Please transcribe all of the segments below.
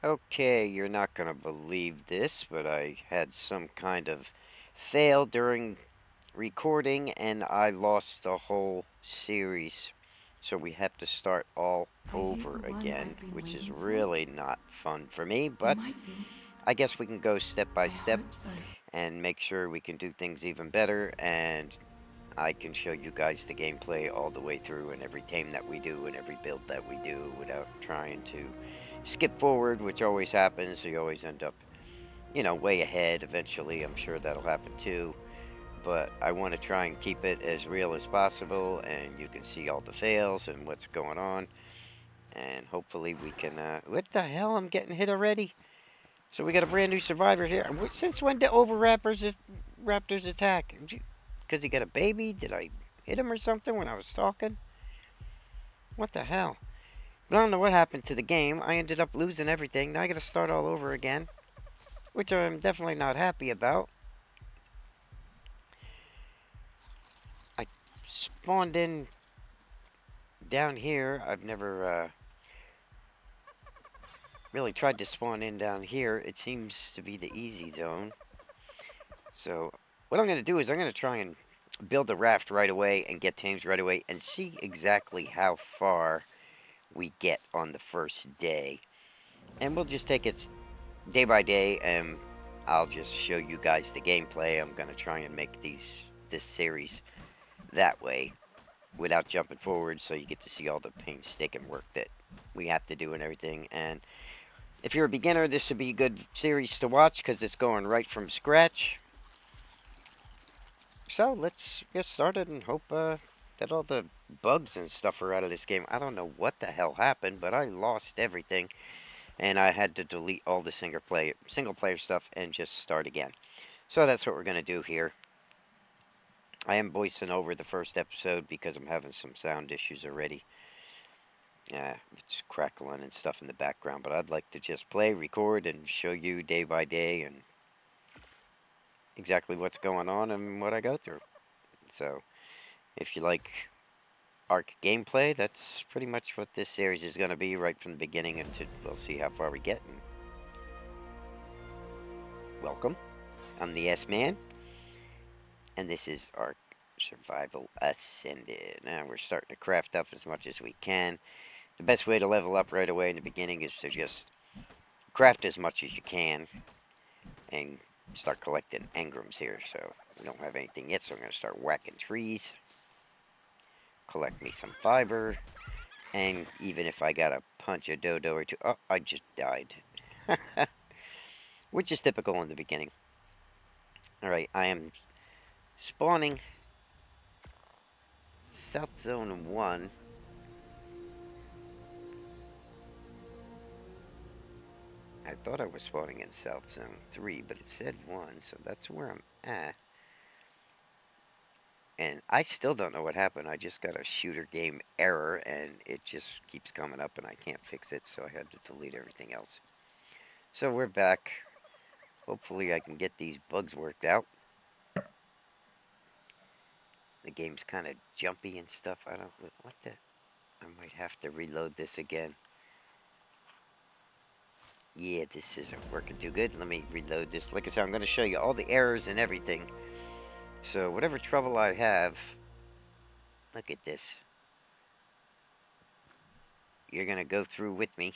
Okay, you're not gonna believe this, but I had some kind of fail during recording and I lost the whole series. So we have to start all Are you over the one again, I've been which is waiting for? really not fun for me, You but might be. I guess we can go step by I step hope so. and make sure we can do things even better, and I can show you guys the gameplay all the way through and every team that we do and every build that we do without trying to skip forward, which always happens. So you always end up, way ahead eventually. I'm sure that'll happen too. But I want to try and keep it as real as possible, and you can see all the fails and what's going on. And hopefully we can. What the hell? I'm getting hit already. So we got a brand new survivor here. Since when did Raptors attack? Because he got a baby? Did I hit him or something when I was talking? What the hell? But I don't know what happened to the game. I ended up losing everything. Now I got to start all over again, which I'm definitely not happy about. I spawned in down here. I've never really tried to spawn in down here. It seems to be the easy zone. So what I'm going to do is I'm going to try and build a raft right away and get teams right away and see exactly how far we get on the first day. And we'll just take it day by day and I'll just show you guys the gameplay. I'm going to try and make this series that way without jumping forward so you get to see all the painstaking work that we have to do and everything. And if you're a beginner, this would be a good series to watch because it's going right from scratch. So let's get started and hope that all the bugs and stuff are out of this game. I don't know what the hell happened, but I lost everything, and I had to delete all the single player stuff and just start again. So that's what we're gonna do here. I am voicing over the first episode because I'm having some sound issues already. It's crackling and stuff in the background, but I'd like to just play, record, and show you day by day and exactly what's going on and what I go through. So if you like Arc gameplay, that's pretty much what this series is going to be right from the beginning until we'll see how far we get. And welcome. I'm the S-Man, and this is Arc Survival Ascended. Now we're starting to craft up as much as we can. The best way to level up right away in the beginning is to just craft as much as you can and start collecting engrams here. So we don't have anything yet, so I'm going to start whacking trees, collect me some fiber, and even if I gotta punch a dodo or two, oh, I just died. Which is typical in the beginning. Alright, I am spawning South Zone 1. I thought I was spawning in South Zone 3, but it said 1, so that's where I'm at. And I still don't know what happened. I just got a shooter game error, and it just keeps coming up, and I can't fix it, so I had to delete everything else. So we're back. Hopefully I can get these bugs worked out. The game's kind of jumpy and stuff. I don't... What the... I might have to reload this again. Yeah, this isn't working too good. Let me reload this. Like I said, I'm going to show you all the errors and everything. So whatever trouble I have, look at this. You're going to go through with me.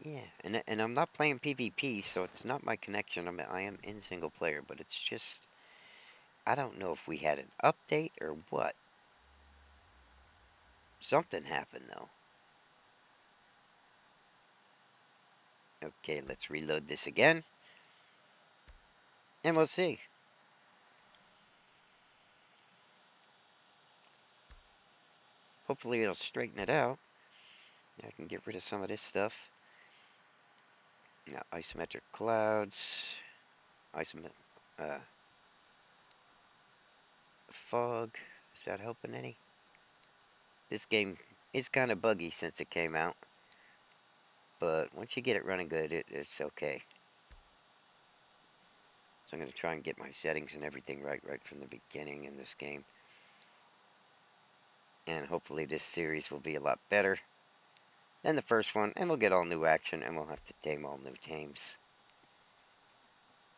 Yeah, and I'm not playing PvP, so it's not my connection. I am in single player, but it's just... I don't know if we had an update or what. Something happened, though. Okay, let's reload this again. And we'll see. Hopefully it'll straighten it out. I can get rid of some of this stuff. Now, isometric clouds. Isometric... fog. Is that helping any? This game is kind of buggy since it came out. But once you get it running good, it's okay. So I'm going to try and get my settings and everything right from the beginning in this game. And hopefully this series will be a lot better. than the first one, and we'll get all new action, and we'll have to tame all new tames.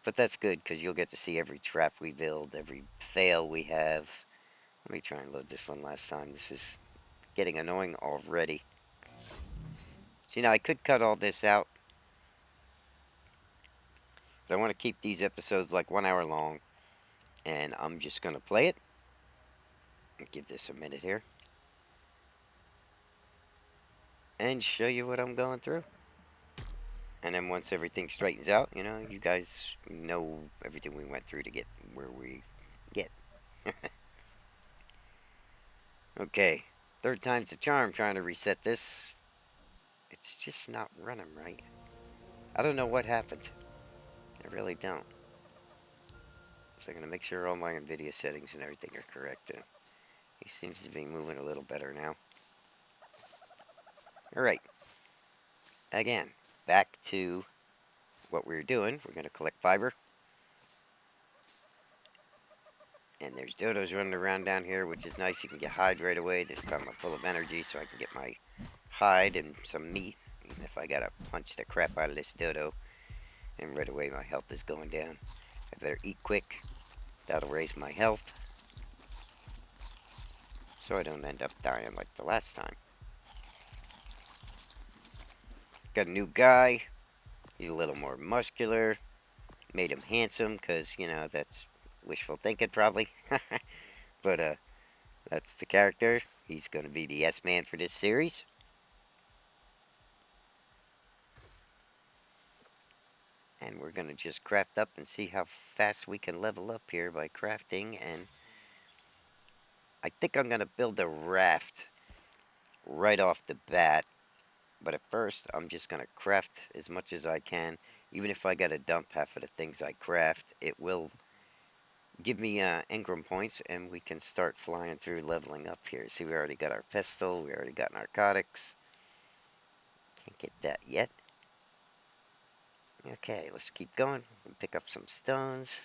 But that's good, because you'll get to see every trap we build, every fail we have. Let me try and load this one last time. This is getting annoying already. So, I could cut all this out, but I want to keep these episodes like 1 hour long, and I'm just going to play it. I'll give this a minute here, and show you what I'm going through. And then once everything straightens out, you guys know everything we went through to get where we get. Okay, third time's the charm trying to reset this. It's just not running right. I don't know what happened. I really don't. So I'm going to make sure all my NVIDIA settings and everything are correct. He seems to be moving a little better now. Alright, again, back to what we were doing. We're going to collect fiber. And there's dodos running around down here, which is nice. You can get hide right away. This time I'm full of energy, so I can get my hide and some meat. Even if I gotta punch the crap out of this dodo. And right away my health is going down. I better eat quick. That'll raise my health. So I don't end up dying like the last time. Got a new guy. He's a little more muscular. Made him handsome, because, that's wishful thinking probably. But, that's the character. He's going to be the yes man for this series. And we're going to just craft up and see how fast we can level up here by crafting. And I think I'm going to build a raft right off the bat. But at first, I'm just going to craft as much as I can. Even if I got to dump half of the things I craft, it will give me engram points, and we can start flying through leveling up here. See, we already got our pestle, we already got narcotics. Can't get that yet. Okay, let's keep going. We'll pick up some stones.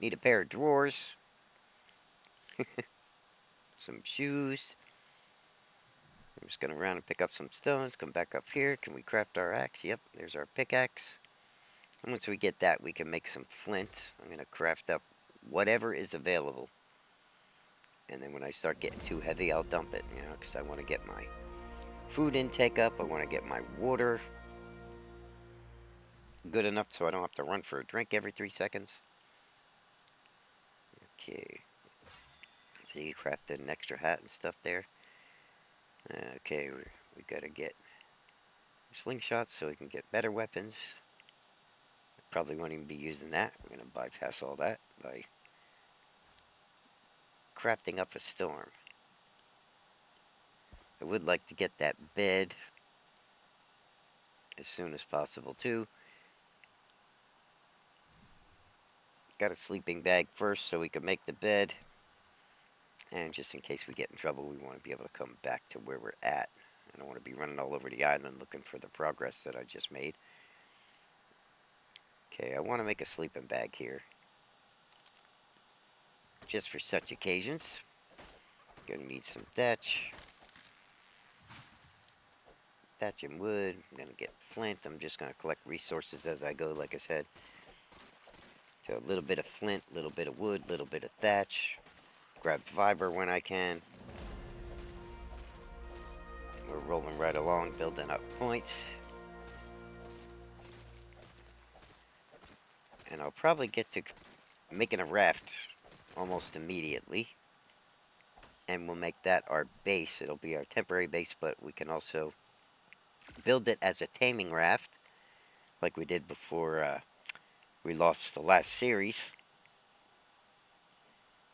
Need a pair of drawers. Some shoes. I'm just going to run and pick up some stones, come back up here. Can we craft our axe? Yep, there's our pickaxe. And once we get that, we can make some flint. I'm going to craft up whatever is available. And then when I start getting too heavy, I'll dump it, because I want to get my food intake up. I want to get my water good enough so I don't have to run for a drink every 3 seconds. Okay. See, crafted an extra hat and stuff there. Okay, we got to get slingshots so we can get better weapons. Probably won't even be using that. We're going to bypass all that by crafting up a storm. I would like to get that bed as soon as possible too. Got a sleeping bag first so we can make the bed. And just in case we get in trouble, we want to be able to come back to where we're at. I don't want to be running all over the island looking for the progress that I just made. Okay, I want to make a sleeping bag here. Just for such occasions. Gonna need some thatch. Thatch and wood. I'm gonna get flint. I'm just gonna collect resources as I go, like I said. So a little bit of flint, a little bit of wood, a little bit of thatch. Grab fiber when I can. We're rolling right along, building up points. And I'll probably get to making a raft almost immediately. And we'll make that our base. It'll be our temporary base, but we can also build it as a taming raft, like we did before we lost the last series.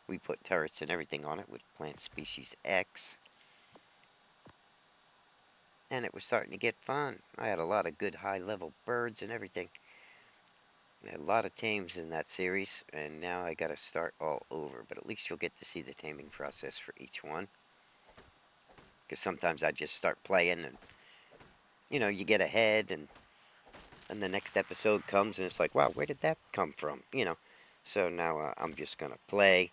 We put turrets and everything on it with plant species X. And it was starting to get fun. I had a lot of good high-level birds and everything. I had a lot of tames in that series, and now I gotta start all over. But at least you'll get to see the taming process for each one. Because sometimes I just start playing and, you get ahead and the next episode comes and it's like, wow, where did that come from? So now I'm just gonna play.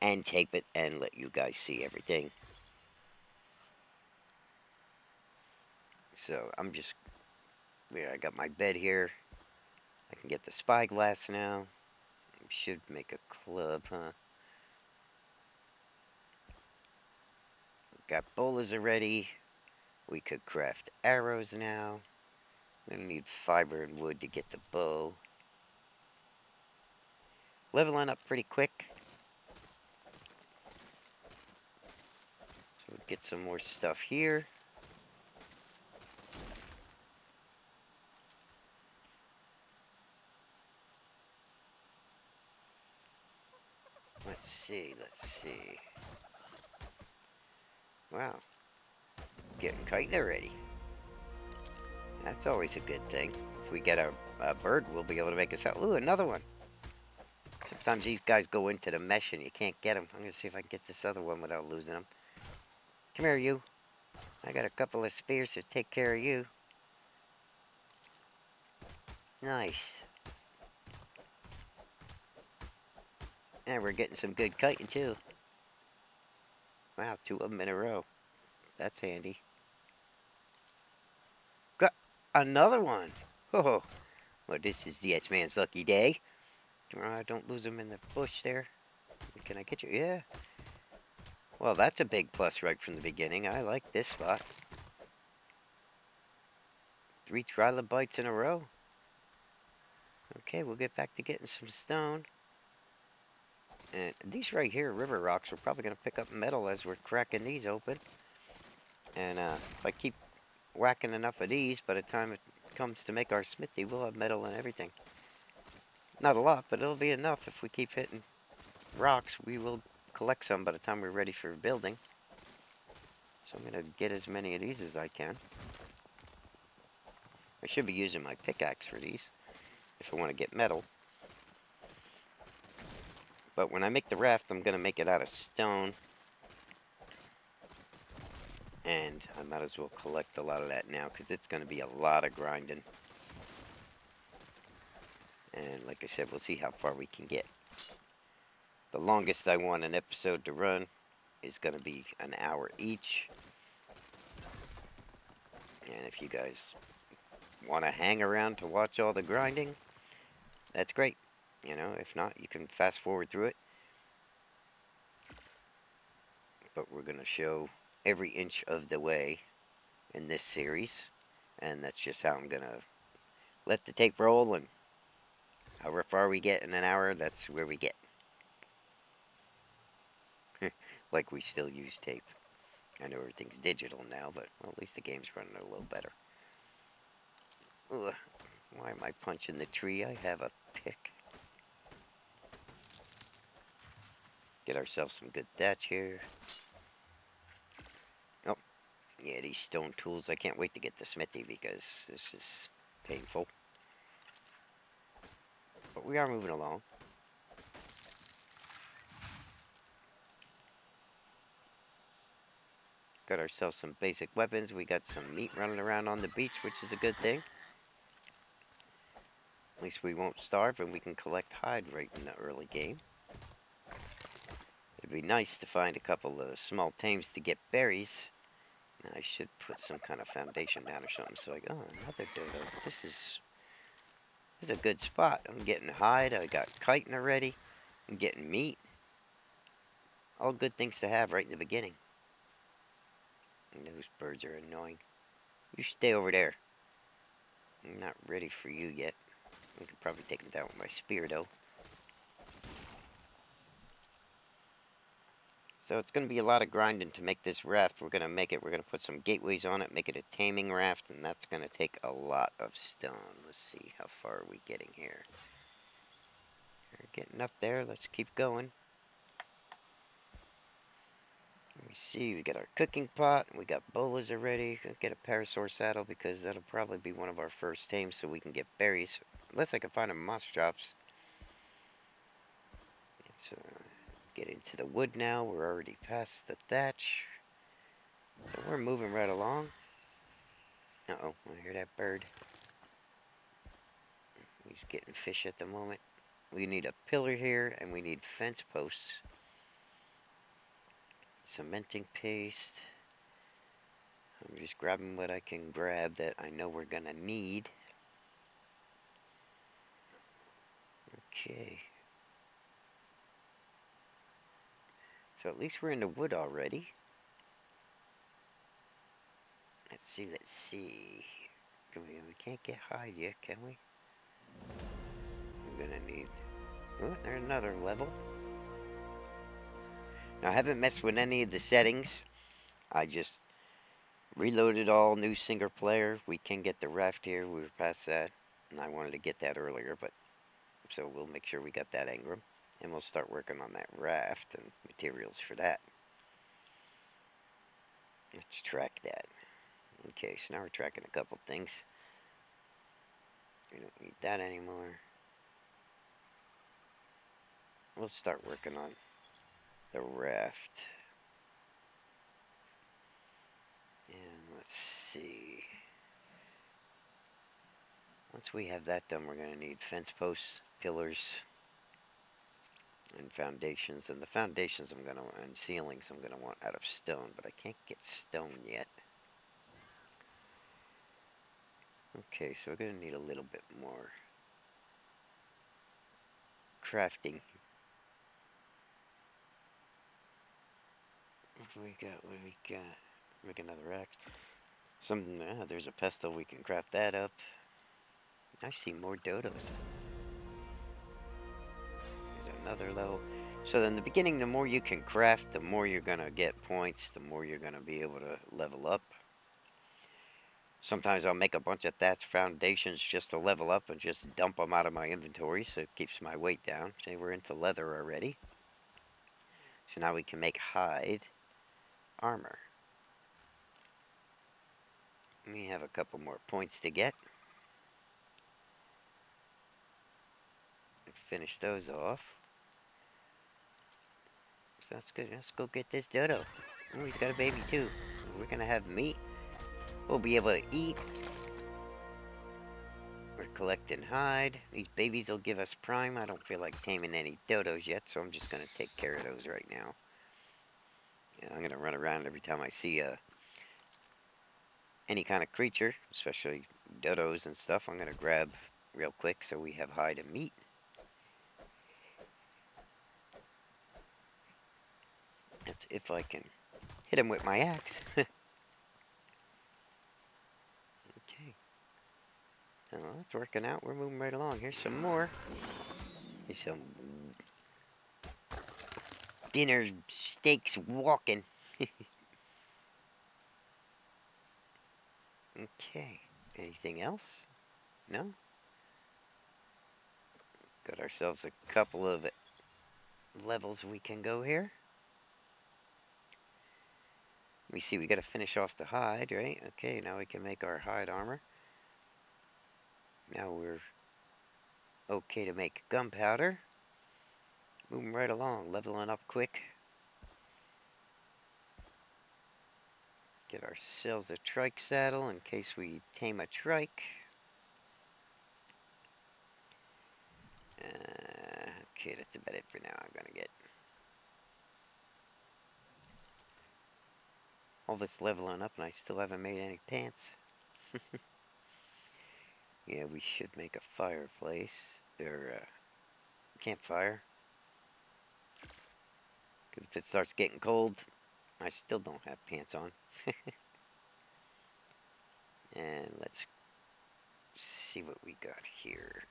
and tape it and let you guys see everything. So I'm just, yeah, I got my bed here. I can get the spyglass now. Should make a club, huh? Got bolas already. We could craft arrows now. We're gonna need fiber and wood to get the bow. Leveling up pretty quick. So we'll get some more stuff here. Let's see, let's see. Wow, getting kiting already. That's always a good thing. If we get a bird, we'll be able to make us out. Ooh, another one. Sometimes these guys go into the mesh and you can't get them. I'm gonna see if I can get this other one without losing them. Come here, you. I got a couple of spears to take care of you. Nice. And we're getting some good kiting too. Wow, 2 of them in a row. That's handy. Got another one. Oh, well, this is the S-Man's lucky day. Don't lose them in the bush there. Can I get you? Yeah. Well, that's a big plus right from the beginning. I like this spot. 3 trilobites in a row. Okay, we'll get back to getting some stone. And these right here, river rocks, we're probably going to pick up metal as we're cracking these open. And if I keep whacking enough of these, by the time it comes to make our smithy, we'll have metal and everything. Not a lot, but it'll be enough. If we keep hitting rocks, we will collect some by the time we're ready for building. So I'm going to get as many of these as I can. I should be using my pickaxe for these if I want to get metal. But when I make the raft, I'm going to make it out of stone. And I might as well collect a lot of that now because it's going to be a lot of grinding. And like I said, we'll see how far we can get. The longest I want an episode to run is going to be an hour each. And if you guys want to hang around to watch all the grinding, that's great. You know, if not, you can fast forward through it. But we're going to show every inch of the way in this series. And that's just how I'm going to let the tape roll. And however far we get in an hour, that's where we get. Like we still use tape. I know everything's digital now, but well, at least the game's running a little better. Ugh, why am I punching the tree? I have a pick. Get ourselves some good thatch here. Oh, yeah, these stone tools. I can't wait to get the smithy because this is painful. But we are moving along. Got ourselves some basic weapons. We got some meat running around on the beach, which is a good thing. At least we won't starve and we can collect hide right in the early game. It'd be nice to find a couple of small tames to get berries. I should put some kind of foundation down or something so oh, another dodo. This is a good spot. I'm getting hide. I got chitin already. I'm getting meat. All good things to have right in the beginning. And those birds are annoying. You stay over there. I'm not ready for you yet. I could probably take them down with my spear, though. So it's going to be a lot of grinding to make this raft. We're going to make it. We're going to put some gateways on it, make it a taming raft, and that's going to take a lot of stone. Let's see, how far are we getting here? We're getting up there. Let's keep going. Let me see, we got our cooking pot, we got bolas already. Gonna get a parasaur saddle because that'll probably be one of our first tames so we can get berries. Unless I can find them monster drops. Let's get into the wood now. We're already past the thatch. So we're moving right along. Uh-oh, I hear that bird. He's getting fish at the moment. We need a pillar here and we need fence posts. cementing paste. I'm just grabbing what I can grab that I know we're gonna need. Okay. So at least we're in the wood already. Let's see, let's see. We can't get hide yet, can we? I'm gonna need... Oh, there's another level. Now, I haven't messed with any of the settings. I just reloaded all new single player. We can get the raft here. We were past that. And I wanted to get that earlier, but... So we'll make sure we got that engram. And we'll start working on that raft and materials for that. Let's track that. Okay, so now we're tracking a couple things. We don't need that anymore. We'll start working on the raft. And let's see. Once we have that done, we're going to need fence posts, pillars, and foundations. And the foundations and ceilings I'm going to want out of stone, but I can't get stone yet. Okay, so we're going to need a little bit more crafting. What do we got? What do we got? Make another axe. There's a pestle. We can craft that up. I see more dodos. There's another level. So in the beginning, the more you can craft, the more you're going to get points, the more you're going to be able to level up. Sometimes I'll make a bunch of thatch foundations just to level up and just dump them out of my inventory so it keeps my weight down. Say we're into leather already. So now we can make hide armor. We have a couple more points to get. Finish those off. So that's good. Let's go get this dodo. Oh, he's got a baby too. We're gonna have meat. We'll be able to eat. We're collecting hide. These babies will give us prime. I don't feel like taming any dodos yet, so I'm just gonna take care of those right now. And I'm gonna run around every time I see any kind of creature, especially dodos and stuff. I'm gonna grab real quick so we have hide and meat. That's if I can hit him with my axe. Okay. Oh, that's working out. We're moving right along. Here's some more. Here's some dinner steaks walking. Okay. Anything else? No? Got ourselves a couple of levels we can go here. We see we got to finish off the hide, right? Okay, now we can make our hide armor. Now we're okay to make gunpowder. Moving right along, leveling up quick. Get ourselves a trike saddle in case we tame a trike. Okay, that's about it for now. I'm gonna get all this leveling up and I still haven't made any pants. Yeah, we should make a fireplace, or a campfire. Because if it starts getting cold, I still don't have pants on. And let's see what we got here.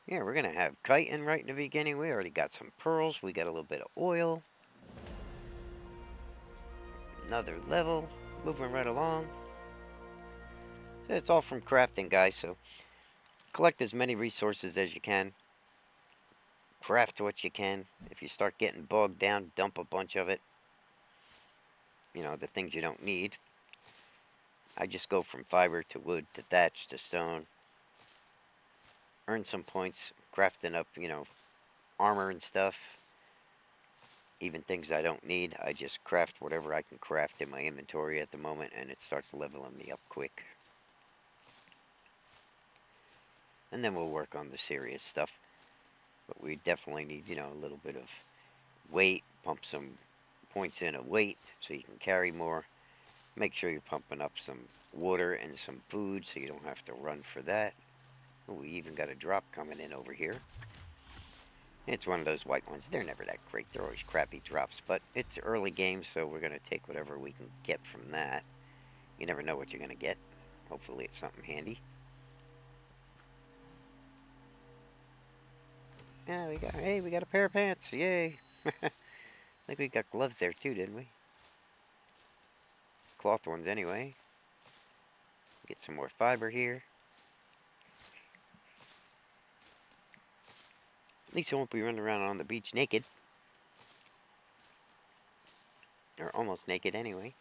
Yeah, we're going to have chitin right in the beginning. We already got some pearls. We got a little bit of oil. Another level. Moving right along. So it's all from crafting, guys. So collect as many resources as you can. Craft what you can. If you start getting bogged down, dump a bunch of it. You know, the things you don't need. I just go from fiber to wood to thatch to stone. Earn some points crafting up, you know, armor and stuff. Even things I don't need, I just craft whatever I can craft in my inventory at the moment, and it starts leveling me up quick. And then we'll work on the serious stuff. But we definitely need, you know, a little bit of weight, pump some points in of weight so you can carry more. Make sure you're pumping up some water and some food so you don't have to run for that. Ooh, we even got a drop coming in over here. It's one of those white ones. They're never that great. They're always crappy drops, but it's early game, so we're going to take whatever we can get from that. You never know what you're going to get. Hopefully it's something handy. Yeah, we got a pair of pants. Yay. I think we got gloves there too, didn't we? Cloth ones anyway. Get some more fiber here. At least I won't be running around on the beach naked. Or almost naked anyway.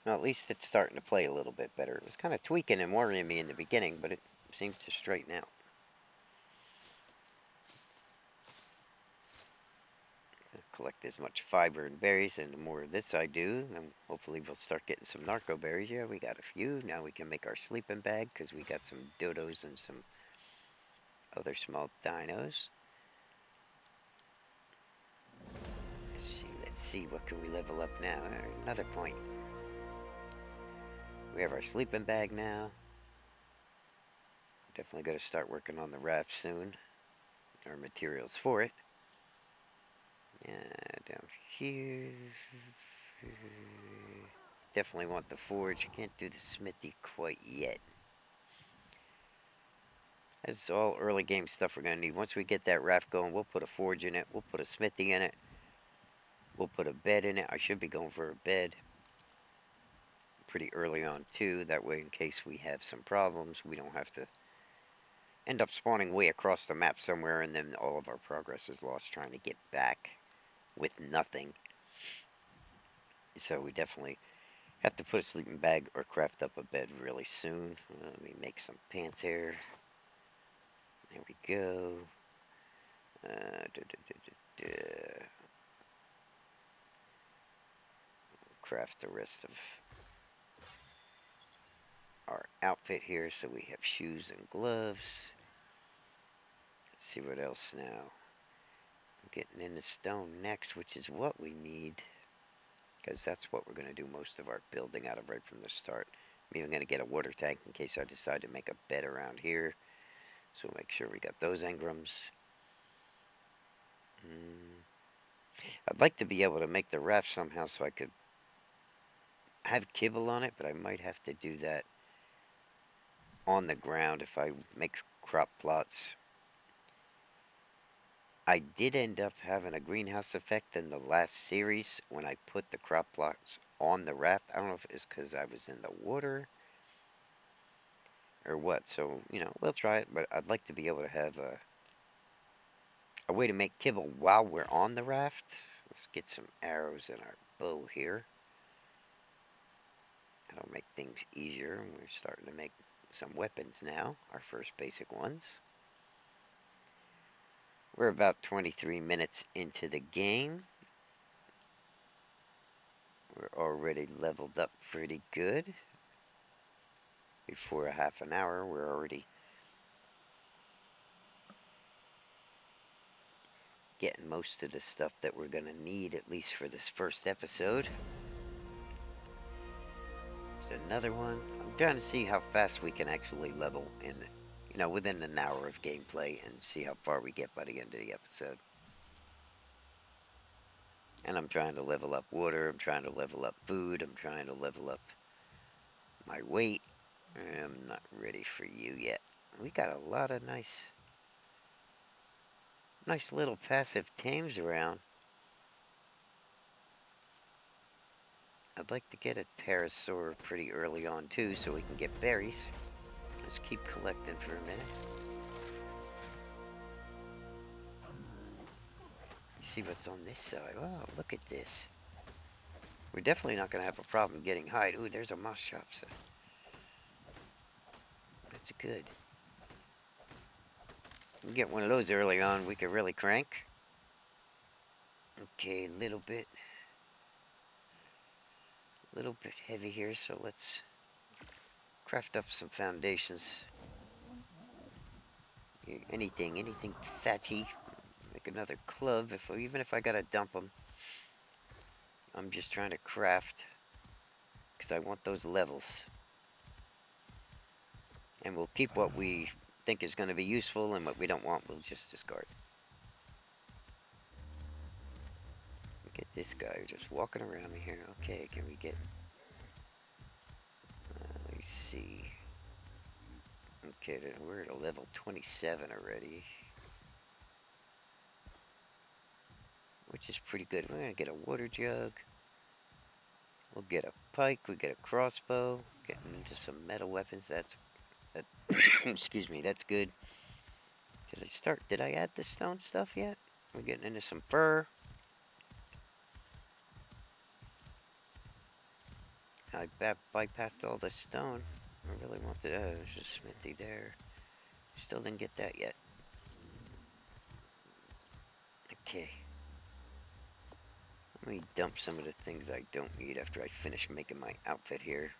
Well, at least it's starting to play a little bit better. It was kind of tweaking and worrying me in the beginning, but it seemed to straighten out. So collect as much fiber and berries, and the more of this I do, then hopefully we'll start getting some narco berries. Yeah, we got a few. Now we can make our sleeping bag because we got some dodos and some other small dinos. Let's see, what can we level up now? Another point. We have our sleeping bag now. Definitely got to start working on the raft soon. Our materials for it. Yeah, down here. Definitely want the forge. Can't do the smithy quite yet. That's all early game stuff we're going to need. Once we get that raft going, we'll put a forge in it. We'll put a smithy in it. We'll put a bed in it. I should be going for a bed pretty early on too. That way, in case we have some problems, we don't have to end up spawning way across the map somewhere and then all of our progress is lost trying to get back with nothing. So we definitely have to put a sleeping bag or craft up a bed really soon. Let me make some pants here. There we go. Craft the rest of our outfit here so we have shoes and gloves. Let's see what else now. Getting into stone next, which is what we need, because that's what we're going to do most of our building out of right from the start. I'm even going to get a water tank in case I decide to make a bed around here. So we'll make sure we got those engrams. I'd like to be able to make the raft somehow so I could have kibble on it, but I might have to do that on the ground if I make crop plots. I did end up having a greenhouse effect in the last series when I put the crop plots on the raft. I don't know if it's because I was in the water or what. So, we'll try it, but I'd like to be able to have a way to make kibble while we're on the raft. Let's get some arrows in our bow here. That'll make things easier. We're starting to make some weapons now, our first basic ones. We're about 23 minutes into the game. We're already leveled up pretty good. Before a half an hour, we're already getting most of the stuff that we're going to need, at least for this first episode. There's another one. I'm trying to see how fast we can actually level in, within an hour of gameplay and see how far we get by the end of the episode. And I'm trying to level up water, I'm trying to level up food, I'm trying to level up my weight. I'm not ready for you yet. We got a lot of nice little passive tames around. I'd like to get a parasaur pretty early on too so we can get berries. Let's keep collecting for a minute. Let's see what's on this side. Oh, look at this. We're definitely not going to have a problem getting hide. Ooh, there's a moss shop. So that's good. We get one of those early on, we could really crank. Okay, a little bit heavy here, so let's craft up some foundations. Anything fatty. Make another club, even if I gotta dump them. I'm just trying to craft, because I want those levels. And we'll keep what we think is going to be useful, and what we don't want, we'll just discard. Look at this guy just walking around me here. Okay, can we get... let me see. Okay, we're at a level 27 already, which is pretty good. We're going to get a water jug. We'll get a pike. We get a crossbow. Getting into some metal weapons. That excuse me, that's good. Did I add the stone stuff yet? We're getting into some fur. I bypassed all the stone. I really want there's a smithy there. Still didn't get that yet. Okay. Let me dump some of the things I don't need after I finish making my outfit here.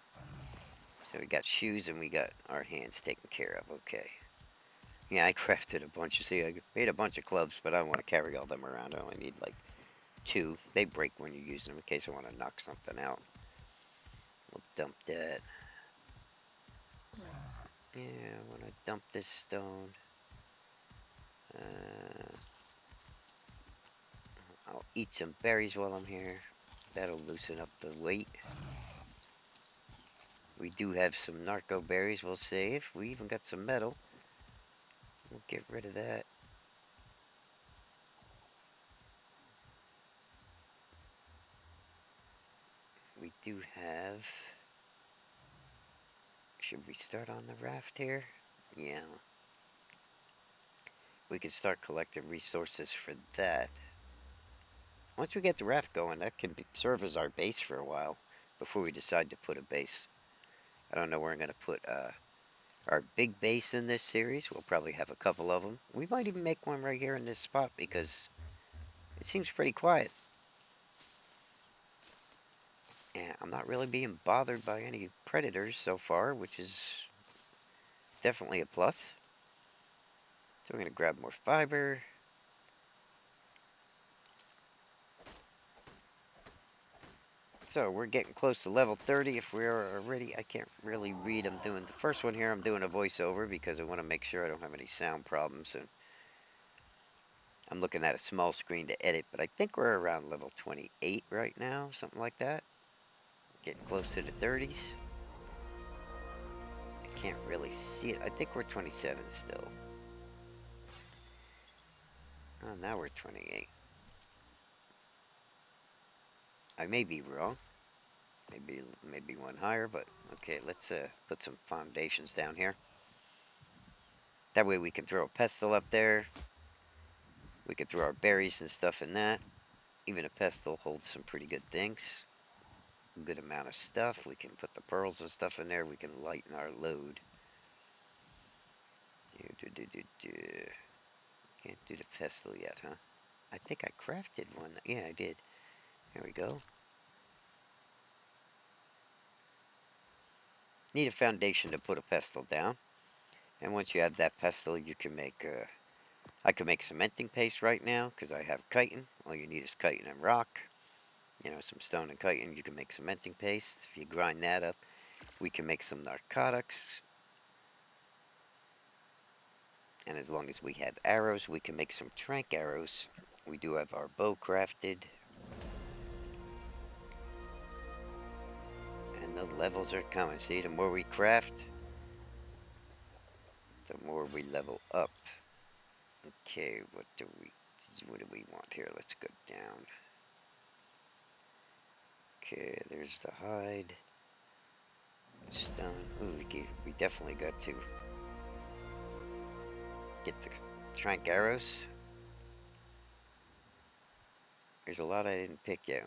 So we got shoes and we got our hands taken care of. Okay. Yeah, I crafted a bunch. You see, I made a bunch of clubs, but I don't want to carry all them around. I only need like 2. They break when you're using them in case I want to knock something out. We'll dump that. Yeah, I want to dump this stone. I'll eat some berries while I'm here. That'll loosen up the weight. We do have some narco berries we'll save. We even got some metal. We'll get rid of that. We do have... Should we start on the raft here? Yeah. We can start collecting resources for that. Once we get the raft going, that can serve as our base for a while before we decide to put a base. I don't know where I'm going to put our big base in this series. We'll probably have a couple of them. We might even make one right here in this spot because it seems pretty quiet. And I'm not really being bothered by any predators so far, which is definitely a plus. So we're going to grab more fiber. So we're getting close to level 30. If we're already, I can't really read. I'm doing the first one here. I'm doing a voiceover because I want to make sure I don't have any sound problems. And I'm looking at a small screen to edit, but I think we're around level 28 right now, something like that. Getting close to the 30s. I can't really see it. I think we're 27 still. Oh, now we're 28. I may be wrong. Maybe one higher, but okay, let's put some foundations down here. That way we can throw a pestle up there. We can throw our berries and stuff in that. Even a pestle holds some pretty good things. A good amount of stuff. We can put the pearls and stuff in there. We can lighten our load. Can't do the pestle yet, huh? I think I crafted one. Yeah, I did. There we go. Need a foundation to put a pestle down. And once you have that pestle, you can make... I can make cementing paste right now because I have chitin. All you need is chitin and rock. You know, some stone and chitin. You can make cementing paste. If you grind that up, we can make some narcotics. And as long as we have arrows, we can make some trank arrows. We do have our bow crafted. And the levels are coming. See, the more we craft, the more we level up. Okay, what do we want here? Let's go down. Okay, there's the hide. Stone. Ooh, we definitely got to get the trank arrows. There's a lot I didn't pick yet.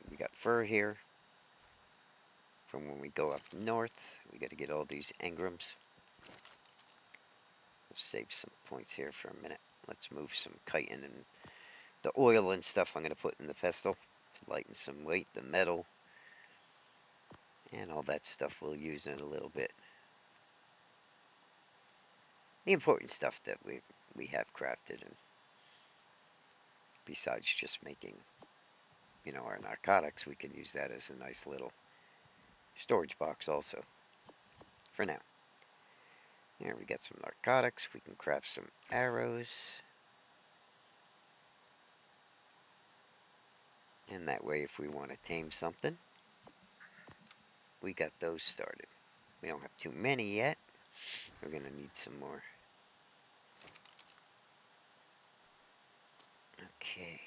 We got fur here. From when we go up north, we got to get all these engrams. Let's save some points here for a minute. Let's move some chitin and the oil and stuff I'm going to put in the pestle to lighten some weight, the metal, and all that stuff we'll use in a little bit. the important stuff that we have crafted, and besides just making, our narcotics, we can use that as a nice little storage box also. For now. Here we got some narcotics. We can craft some arrows. And that way, if we want to tame something, we got those started. We don't have too many yet. We're going to need some more. Okay.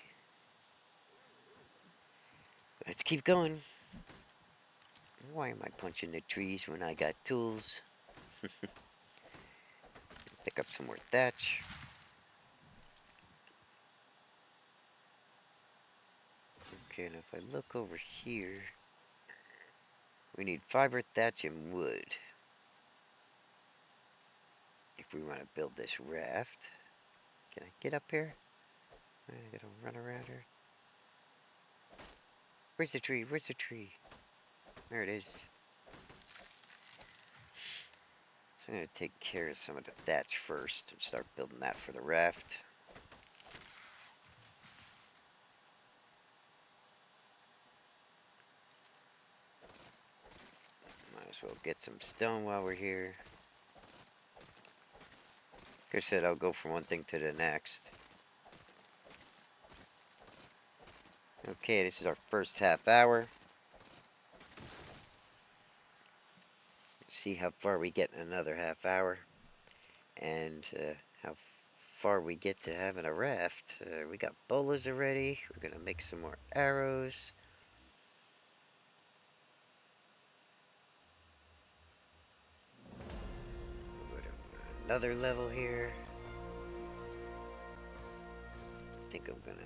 Let's keep going. Why am I punching the trees when I got tools? Pick up some more thatch. Okay, and if I look over here, we need fiber, thatch, and wood. If we want to build this raft. Can I get up here? I gotta run around here. Where's the tree? Where's the tree? There it is. So I'm going to take care of some of the thatch first and start building that for the raft. Might as well get some stone while we're here. Like I said, I'll go from one thing to the next. Okay, this is our first half hour. Let's see how far we get in another half hour. And how far we get to having a raft. We got bolas already. We're going to make some more arrows. We'll go to another level here. I think I'm going to...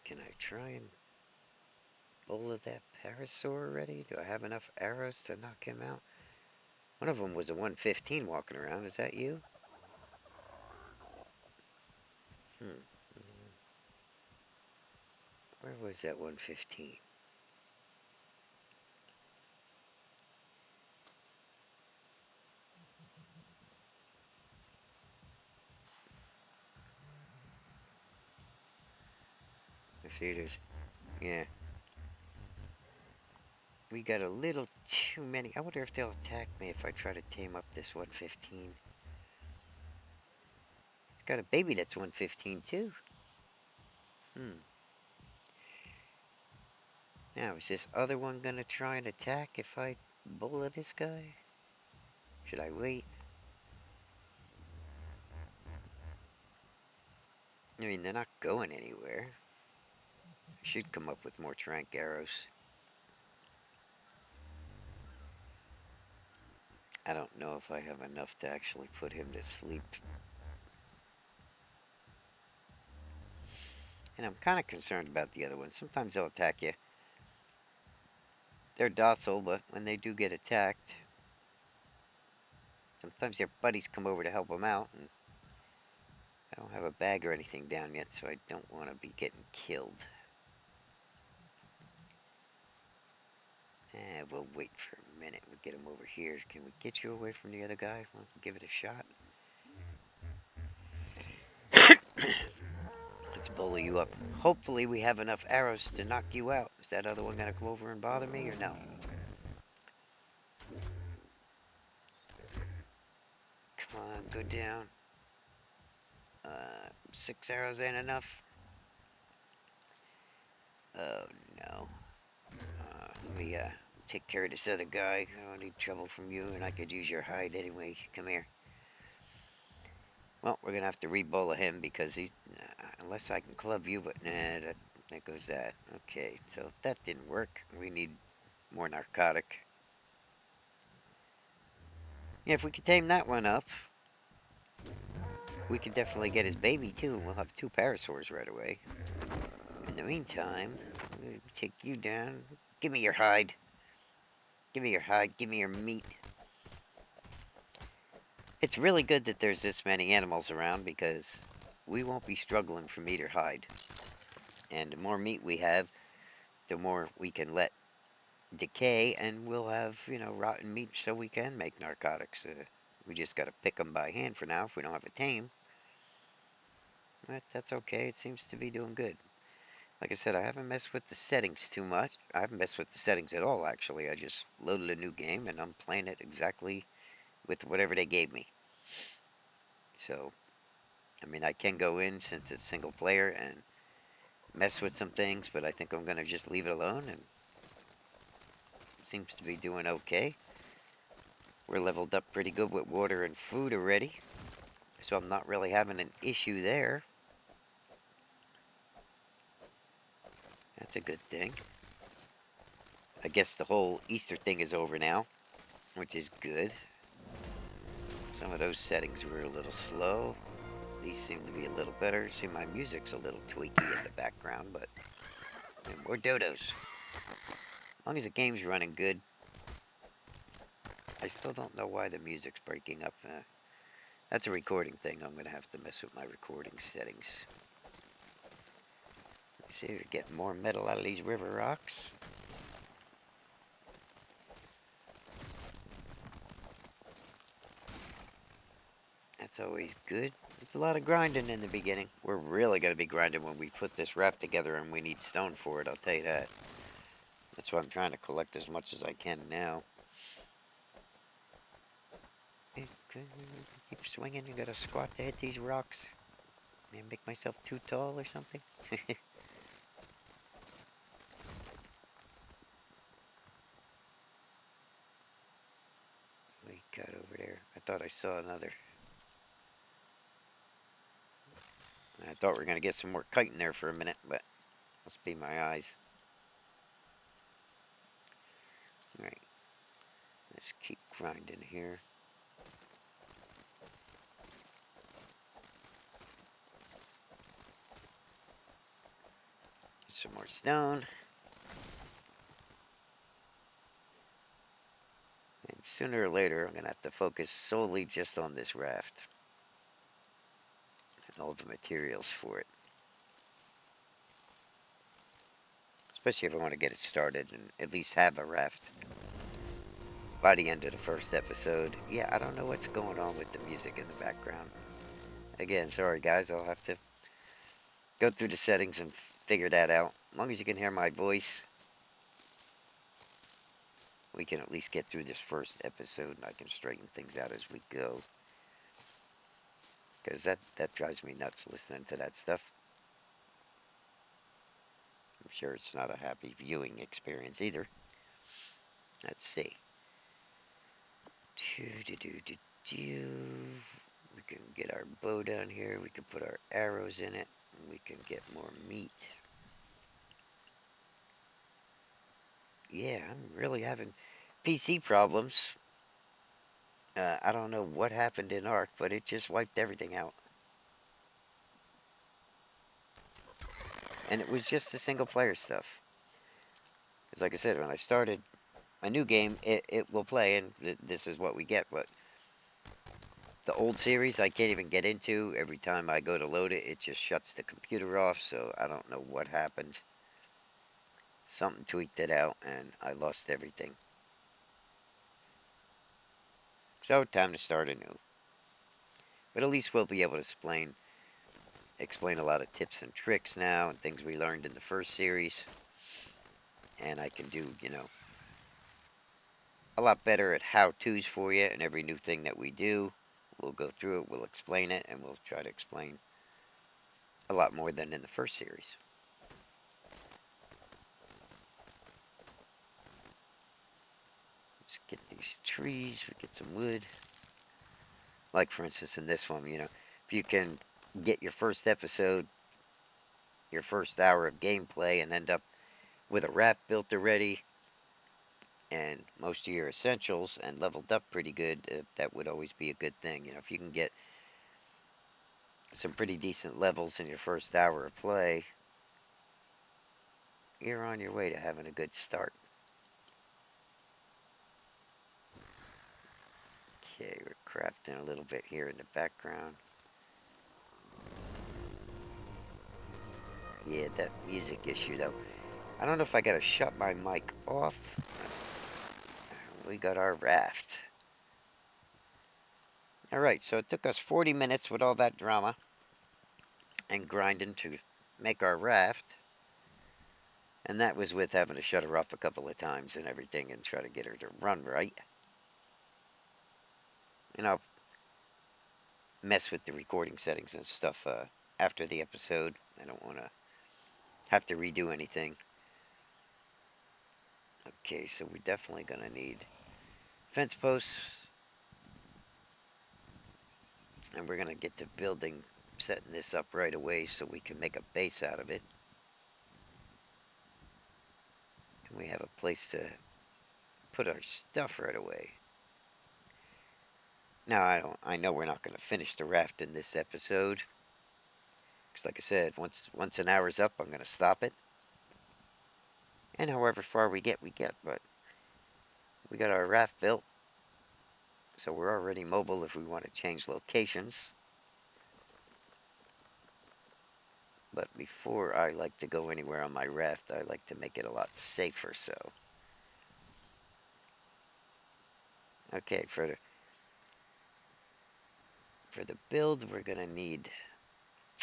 Can I try and bola that parasaur already? Do I have enough arrows to knock him out? One of them was a 115 walking around. Is that you? Where was that 115? I see there's... Yeah. We got a little too many. I wonder if they'll attack me if I try to tame up this 115. It's got a baby that's 115 too. Now, is this other one gonna try and attack if I bullet this guy? Should I wait? I mean, they're not going anywhere. I should come up with more trank arrows. I don't know if I have enough to actually put him to sleep. And I'm kind of concerned about the other ones. Sometimes they'll attack you. They're docile, but when they do get attacked, sometimes their buddies come over to help them out. And I don't have a bag or anything down yet, so I don't want to be getting killed. We'll wait for a minute. We'll get him over here. Can we get you away from the other guy? We'll give it a shot. Let's bully you up. Hopefully we have enough arrows to knock you out. Is that other one going to come over and bother me or no? Come on, go down. 6 arrows ain't enough. Oh, no. Let me take care of this other guy. I don't need trouble from you, and I could use your hide anyway. Come here. Well, we're going to have to re-bola him because he's... unless I can club you, but nah, that goes that. Okay, so that didn't work. We need more narcotic. Yeah, if we could tame that one up, we can definitely get his baby too, and we'll have 2 parasaurs right away. In the meantime, I'm going to take you down. Give me your hide. Give me your hide. Give me your meat. It's really good that there's this many animals around because we won't be struggling for meat or hide. And the more meat we have, the more we can let decay, and we'll have, rotten meat so we can make narcotics. We just got to pick them by hand for now if we don't have a tame. But that's okay. It seems to be doing good. Like I said, I haven't messed with the settings too much. I haven't messed with the settings at all, actually. I just loaded a new game and I'm playing it exactly with whatever they gave me. So, I mean, I can go in since it's single player and mess with some things, but I think I'm going to just leave it alone, and it seems to be doing okay. We're leveled up pretty good with water and food already, so I'm not really having an issue there. That's a good thing. I guess the whole Easter thing is over now, which is good. Some of those settings were a little slow. These seem to be a little better. See, my music's a little tweaky in the background, but more dodos. As long as the game's running good. I still don't know why the music's breaking up. That's a recording thing. I'm going to have to mess with my recording settings. See if we get more metal out of these river rocks. That's always good. It's a lot of grinding in the beginning. We're really going to be grinding when we put this raft together, and we need stone for it, I'll tell you that. That's why I'm trying to collect as much as I can now. Keep swinging. You gotta squat to hit these rocks. And make myself too tall or something. We got over there. I thought I saw another. I thought we were gonna get some more chitin there for a minute, but must be my eyes. Alright. Let's keep grinding here. Get some more stone. And sooner or later, I'm gonna have to focus solely just on this raft. And all the materials for it. Especially if I want to get it started and at least have a raft by the end of the first episode. Yeah, I don't know what's going on with the music in the background. Again, sorry guys, I'll have to go through the settings and figure that out. As long as you can hear my voice, we can at least get through this first episode and I can straighten things out as we go. Because that drives me nuts listening to that stuff. I'm sure it's not a happy viewing experience either. Let's see. We can get our bow down here. We can put our arrows in it. And we can get more meat. Yeah, I'm really having PC problems. I don't know what happened in Ark, but it just wiped everything out. And it was just the single player stuff. Because like I said, when I started a new game, it will play, and this is what we get. But the old series, I can't even get into. Every time I go to load it, it just shuts the computer off, so I don't know what happened. Something tweaked it out, and I lost everything. So, time to start anew. But at least we'll be able to explain a lot of tips and tricks now, and things we learned in the first series. And I can do, a lot better at how-tos for you, and every new thing that we do, we'll go through it, we'll explain it, and we'll try to explain a lot more than in the first series. Let's get these trees, we get some wood. Like, for instance, in this one, if you can get your first episode, your first hour of gameplay, and end up with a raft built already, and most of your essentials, and leveled up pretty good, that would always be a good thing. If you can get some pretty decent levels in your first hour of play, you're on your way to having a good start. Okay, we're crafting a little bit here in the background. Yeah, that music issue though. I don't know if I gotta shut my mic off. We got our raft. Alright, so it took us 40 minutes with all that drama and grinding to make our raft. And that was with having to shut her off a couple of times and everything and try to get her to run right. And I'll mess with the recording settings and stuff after the episode. I don't want to have to redo anything. Okay, so we're definitely going to need fence posts. And we're going to get to building, setting this up right away so we can make a base out of it. And we have a place to put our stuff right away. Now, I know we're not going to finish the raft in this episode. Because like I said, once an hour's up, I'm going to stop it. And however far we get, we get. But we got our raft built. So we're already mobile if we want to change locations. But before I like to go anywhere on my raft, I like to make it a lot safer, so. Okay, for the build, we're gonna need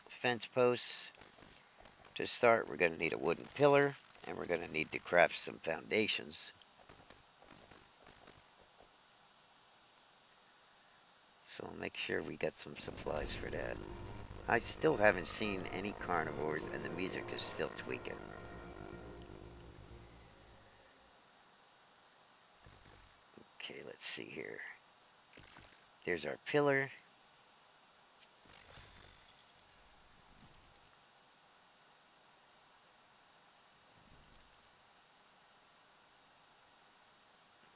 fence posts. To start, we're gonna need a wooden pillar, and we're gonna need to craft some foundations. So I'll make sure we got some supplies for that. I still haven't seen any carnivores, and the music is still tweaking. Okay, let's see here. There's our pillar.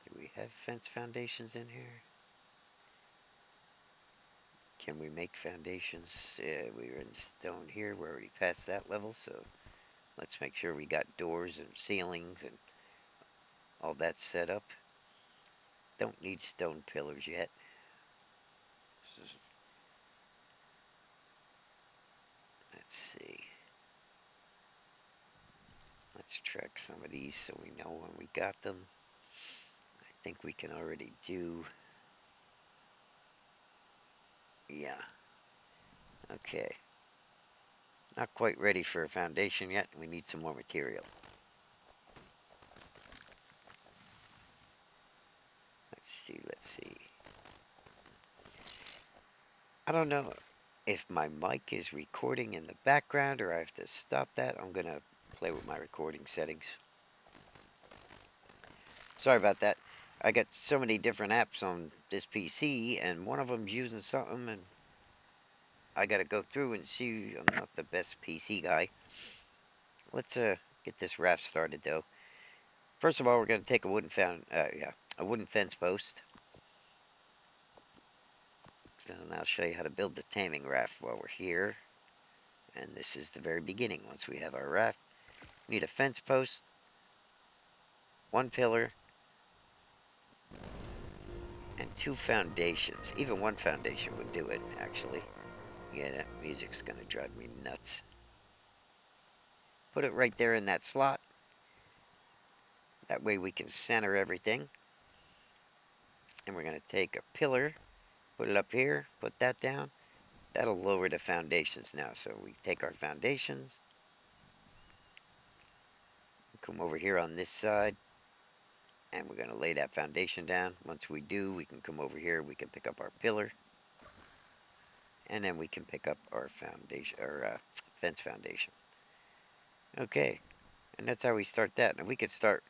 Do we have fence foundations in here? Can we make foundations? We're in stone here. We're already past that level, so let's make sure we got doors and ceilings and all that set up. Don't need stone pillars yet. Let's see. Let's track some of these so we know when we got them. I think we can already do. Yeah. Okay. Not quite ready for a foundation yet. We need some more material. Let's see, let's see. I don't know if my mic is recording in the background or I have to stop that. I'm going to play with my recording settings. Sorry about that. I got so many different apps on this PC, and one of them's using something, and I got to go through and see. I'm not the best PC guy. Let's get this raft started, though. First of all, we're going to take a a wooden fence post. And I'll show you how to build the taming raft while we're here. And this is the very beginning. Once we have our raft, we need a fence post, one pillar, and two foundations. Even one foundation would do it, actually. Yeah, that music's gonna drive me nuts. Put it right there in that slot. That way we can center everything. And we're gonna take a pillar, put it up here, put that down. That'll lower the foundations now. So we take our foundations, come over here on this side, and we're gonna lay that foundation down. Once we do, we can come over here, we can pick up our pillar, and then we can pick up our foundation, or fence foundation. Okay, and that's how we start that. Now we could start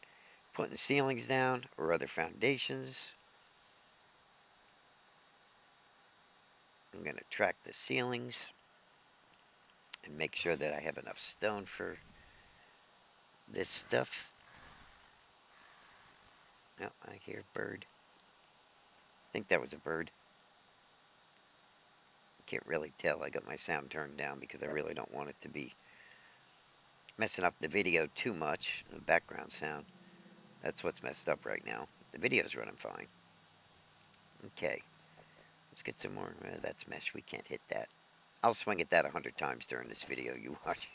putting ceilings down or other foundations. I'm going to track the ceilings and make sure that I have enough stone for this stuff. Oh, I hear a bird. I think that was a bird. Can't really tell. I got my sound turned down because I really don't want it to be messing up the video too much. The background sound. That's what's messed up right now. The video's running fine. Okay. Let's get some more. That's mesh. We can't hit that. I'll swing at that 100 times during this video you watch.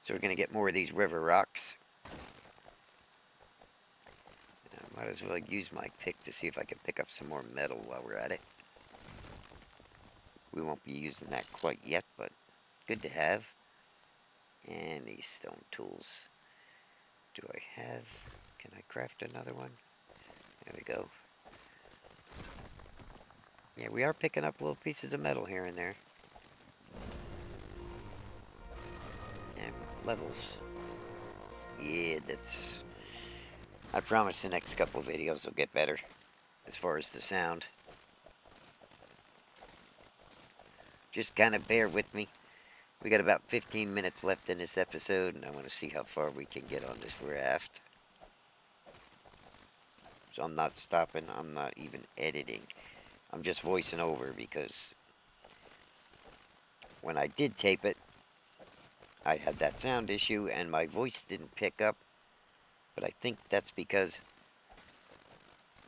So we're going to get more of these river rocks. I might as well use my pick to see if I can pick up some more metal while we're at it. We won't be using that quite yet, but good to have. And these stone tools. Do I have... Can I craft another one? There we go. Yeah, we are picking up little pieces of metal here and there. And levels. Yeah, that's... I promise the next couple videos will get better as far as the sound. Just kind of bear with me. We got about 15 minutes left in this episode, and I want to see how far we can get on this raft. So I'm not stopping. I'm not even editing. I'm just voicing over because when I did tape it, I had that sound issue and my voice didn't pick up. But I think that's because,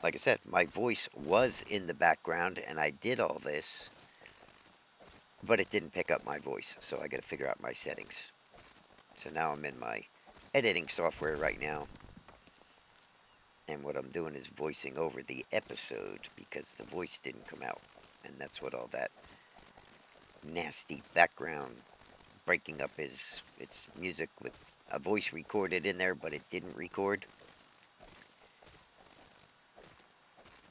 like I said, my voice was in the background and I did all this, but it didn't pick up my voice. So I got to figure out my settings. So now I'm in my editing software right now. And what I'm doing is voicing over the episode because the voice didn't come out. And that's what all that nasty background breaking up is. It's music with a voice recorded in there, but it didn't record.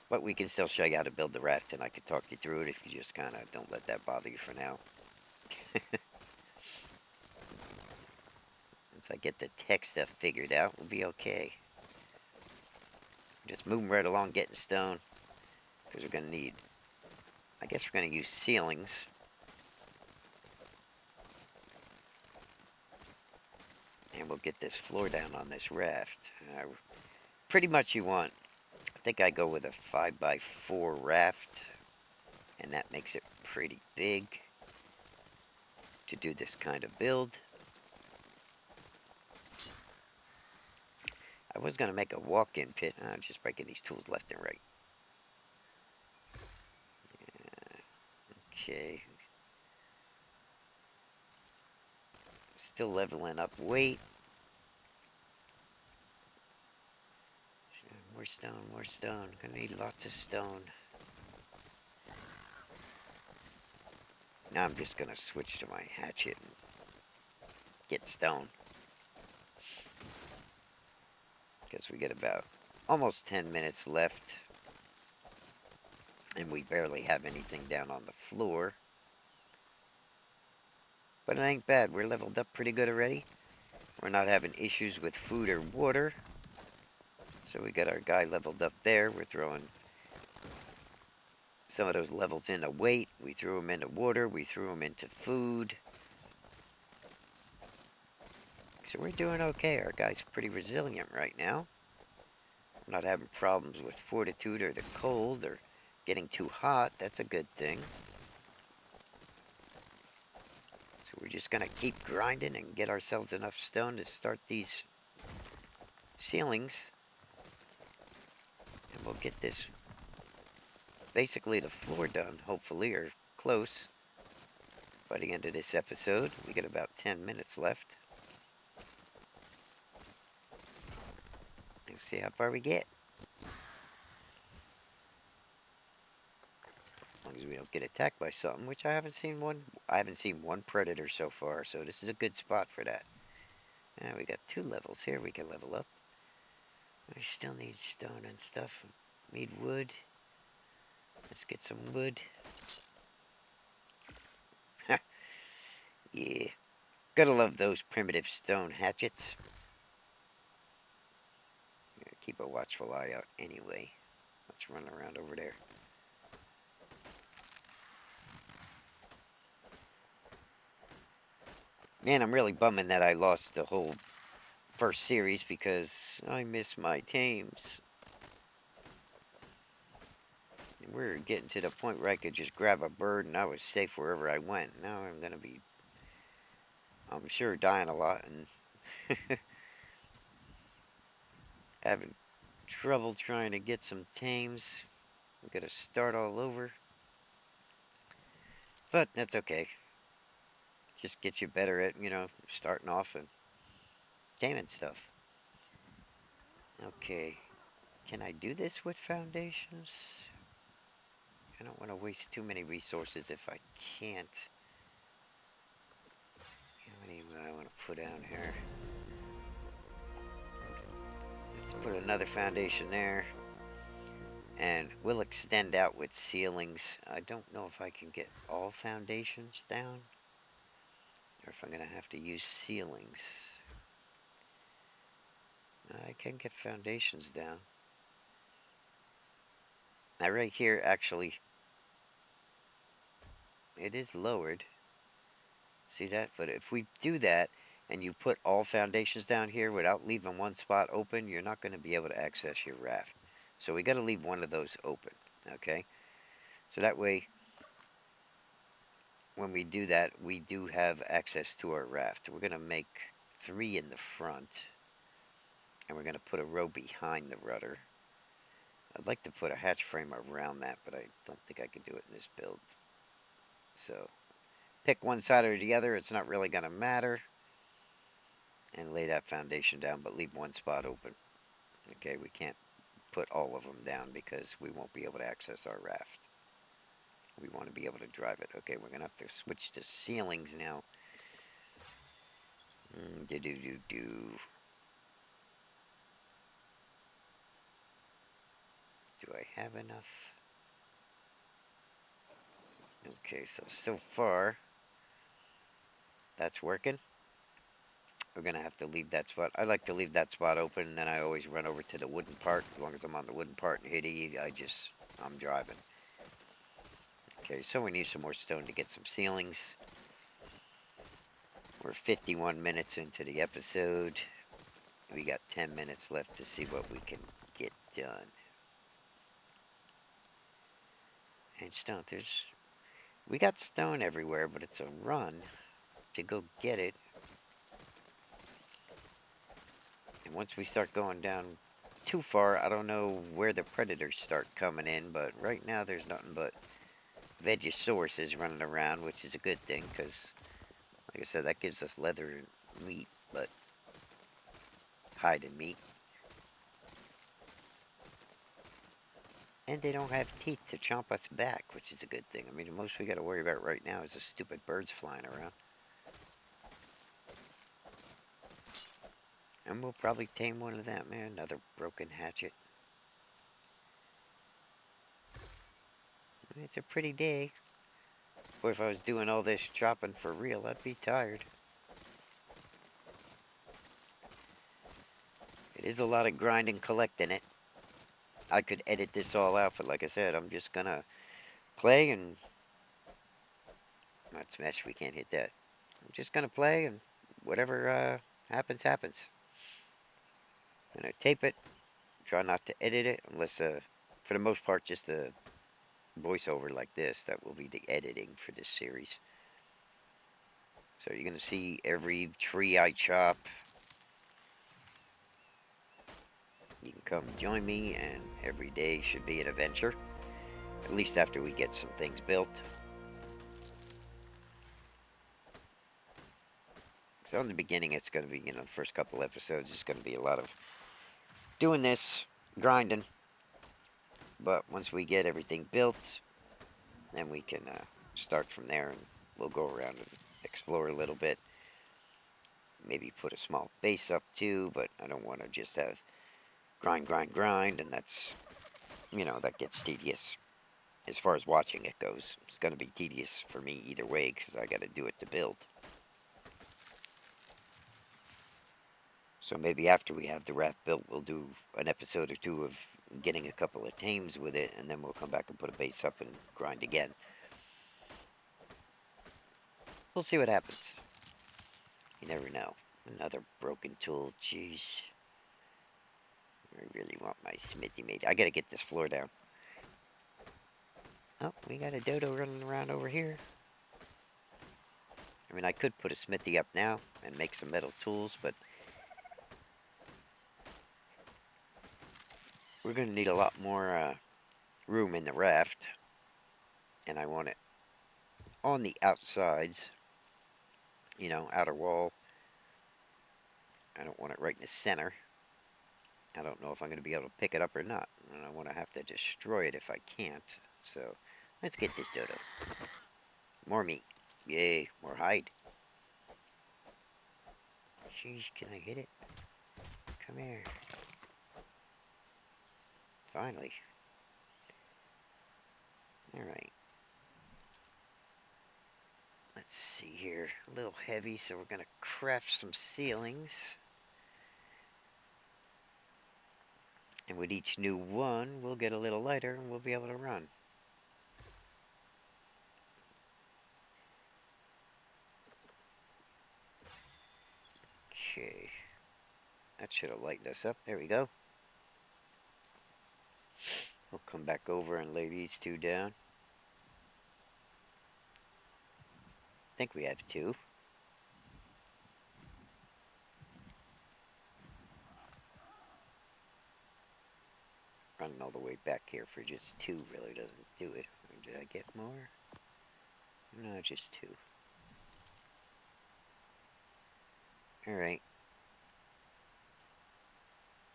But we can still show you how to build the raft, and I could talk you through it if you just kind of don't let that bother you for now. Once I get the tech stuff figured out, we'll be okay. Just moving right along getting stone, because we're going to need... I guess we're going to use ceilings. And we'll get this floor down on this raft. Pretty much you want... I think I go with a 5x4 raft. And that makes it pretty big to do this kind of build. I was going to make a walk-in pit. I'm just breaking these tools left and right. Okay. Still leveling up weight. More stone, more stone. Gonna need lots of stone. Now I'm just gonna switch to my hatchet and get stone. Because we get about almost 10 minutes left. And we barely have anything down on the floor. But it ain't bad. We're leveled up pretty good already. We're not having issues with food or water. So we got our guy leveled up there. We're throwing some of those levels into weight. We threw them into water. We threw them into food. So we're doing okay. Our guy's pretty resilient right now. We're not having problems with fortitude or the cold or getting too hot. That's a good thing. So we're just going to keep grinding and get ourselves enough stone to start these ceilings. And we'll get this, basically the floor done, hopefully, or close. By the end of this episode, we got about 10 minutes left. Let's see how far we get. As long as we don't get attacked by something, which I haven't seen one. I haven't seen one predator so far, so this is a good spot for that. And we got 2 levels here we can level up. I still need stone and stuff. Need wood. Let's get some wood. Yeah. Gotta love those primitive stone hatchets. Keep a watchful eye out anyway. Let's run around over there. Man, I'm really bumming that I lost the whole first series because I miss my tames. We're getting to the point where I could just grab a bird and I was safe wherever I went. Now I'm gonna be, I'm sure, dying a lot and having trouble trying to get some tames. I'm gonna start all over. But that's okay. Just gets you better at, starting off and entertainment stuff. Okay. Can I do this with foundations? I don't want to waste too many resources if I can't. How many do I want to put down here? Let's put another foundation there. And we'll extend out with ceilings. I don't know if I can get all foundations down, or if I'm going to have to use ceilings. I can get foundations down. Now right here, actually, it is lowered. See that? But if we do that, and you put all foundations down here without leaving one spot open, you're not going to be able to access your raft. So we got to leave one of those open, okay? So that way, when we do that, we do have access to our raft. We're going to make 3 in the front, and we're going to put a row behind the rudder. I'd like to put a hatch frame around that, but I don't think I can do it in this build. So pick one side or the other, it's not really going to matter. And lay that foundation down, but leave one spot open. Okay, we can't put all of them down because we won't be able to access our raft. We want to be able to drive it. Okay, we're going to have to switch to ceilings now. Do. Do I have enough? Okay, so far, that's working. We're going to have to leave that spot. I like to leave that spot open, and then I always run over to the wooden part. As long as I'm on the wooden part and hit E, I'm driving. Okay, so we need some more stone to get some ceilings. We're 51 minutes into the episode. We got 10 minutes left to see what we can get done. And stone, we got stone everywhere, but it's a run to go get it. And once we start going down too far, I don't know where the predators start coming in, but right now there's nothing but Vegisaurus running around, which is a good thing, because, like I said, that gives us leather and meat, but hide and meat. And they don't have teeth to chomp us back, which is a good thing. I mean, the most we got to worry about right now is the stupid birds flying around. And we'll probably tame one of them. Man, another broken hatchet. It's a pretty day. Boy, if I was doing all this chopping for real, I'd be tired. It is a lot of grinding, collecting it. I could edit this all out, but like I said, I'm just gonna play and... Not smash, we can't hit that. I'm just gonna play and whatever happens, happens. I'm gonna tape it, try not to edit it, unless, for the most part, just a voiceover like this. That will be the editing for this series. So you're gonna see every tree I chop. You can come join me, and every day should be an adventure. At least after we get some things built. So in the beginning, it's going to be, the first couple episodes, it's going to be a lot of doing this, grinding. But once we get everything built, then we can start from there, and we'll go around and explore a little bit. Maybe put a small base up too, but I don't want to just have grind, and that's, that gets tedious. As far as watching it goes, it's going to be tedious for me either way, because I got to do it to build. So maybe after we have the raft built, we'll do an episode or two of getting a couple of tames with it, and then we'll come back and put a base up and grind again. We'll see what happens. You never know. Another broken tool, jeez. I really want my smithy made. I gotta get this floor down. Oh, we got a dodo running around over here. I mean, I could put a smithy up now and make some metal tools, but we're gonna need a lot more room in the raft, and I want it on the outsides, outer wall. I don't want it right in the center. I don't know if I'm going to be able to pick it up or not. And I want to have to destroy it if I can't. So let's get this dodo. More meat. Yay, more hide. Jeez, can I hit it? Come here. Finally. Alright. Let's see here. A little heavy, so we're going to craft some ceilings. And with each new one, we'll get a little lighter and we'll be able to run. Okay. That should have lightened us up. There we go. We'll come back over and lay these two down. I think we have two. Running all the way back here for just two really doesn't do it. Or did I get more? No, just two. Alright.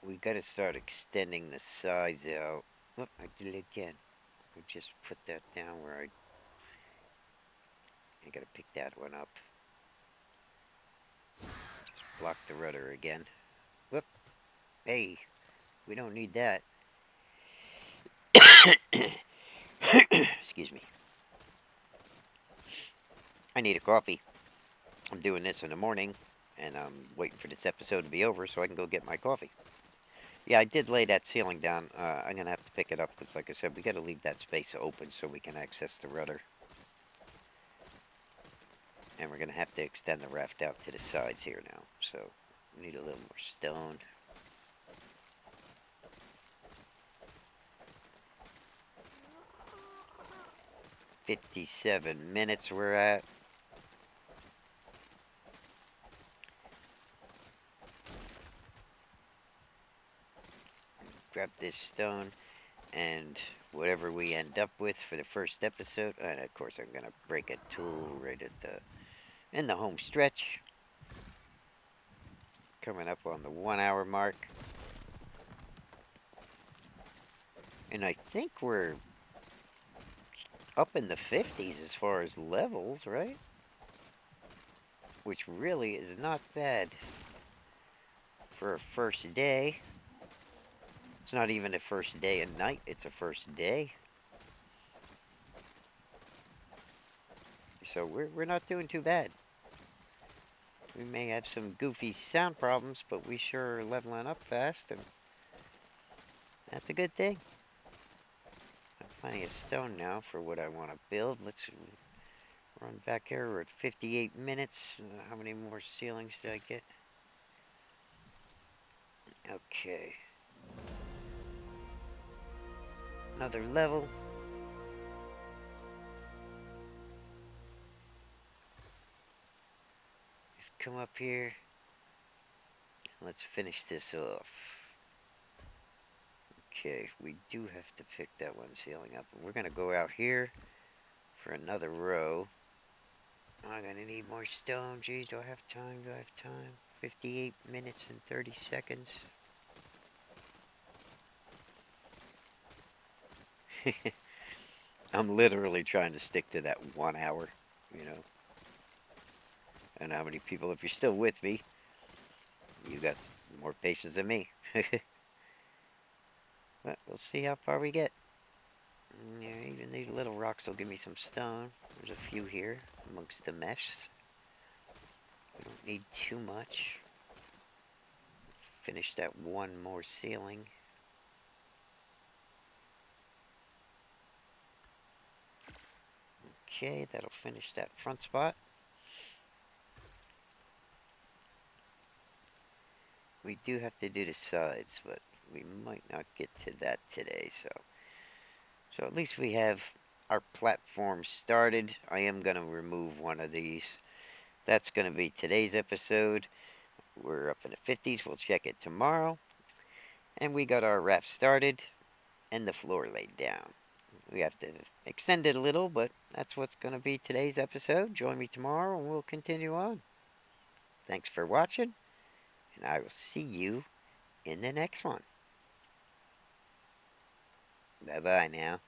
We gotta start extending the sides out. Oh, I did it again. We just put that down where I gotta pick that one up. Just block the rudder again. Whoop. Hey, we don't need that. Excuse me. I need a coffee. I'm doing this in the morning, and I'm waiting for this episode to be over so I can go get my coffee. Yeah, I did lay that ceiling down. I'm going to have to pick it up because, like I said, we got to leave that space open so we can access the rudder. And we're going to have to extend the raft out to the sides here now. So, we need a little more stone. $57 we're at. Grab this stone and whatever we end up with for the first episode. And of course I'm going to break a tool right at in the home stretch. Coming up on the 1 hour mark. And I think we're up in the 50s as far as levels, right? Which really is not bad for a first day. It's not even a first day and night, it's a first day. So we're not doing too bad. We may have some goofy sound problems, but we sure are leveling up fast, and that's a good thing. I have plenty of stone now for what I want to build. Let's run back here. We're at 58 minutes. How many more ceilings did I get? Okay. Another level. Let's come up here. Let's finish this off. Okay, we do have to pick that one ceiling up. And we're going to go out here for another row. I'm going to need more stone. Geez, do I have time? Do I have time? 58 minutes and 30 seconds. I'm literally trying to stick to that 1 hour, you know. I don't know how many people, if you're still with me, you got more patience than me. But we'll see how far we get. Yeah, even these little rocks will give me some stone. There's a few here amongst the mesh. We don't need too much. Finish that one more ceiling. Okay, that'll finish that front spot. We do have to do the sides, but we might not get to that today, so at least we have our platform started. I am going to remove one of these. That's going to be today's episode. We're up in the 50s. We'll check it tomorrow. And we got our raft started and the floor laid down. We have to extend it a little, but that's what's going to be today's episode. Join me tomorrow and we'll continue on. Thanks for watching, and I will see you in the next one. Bye bye now.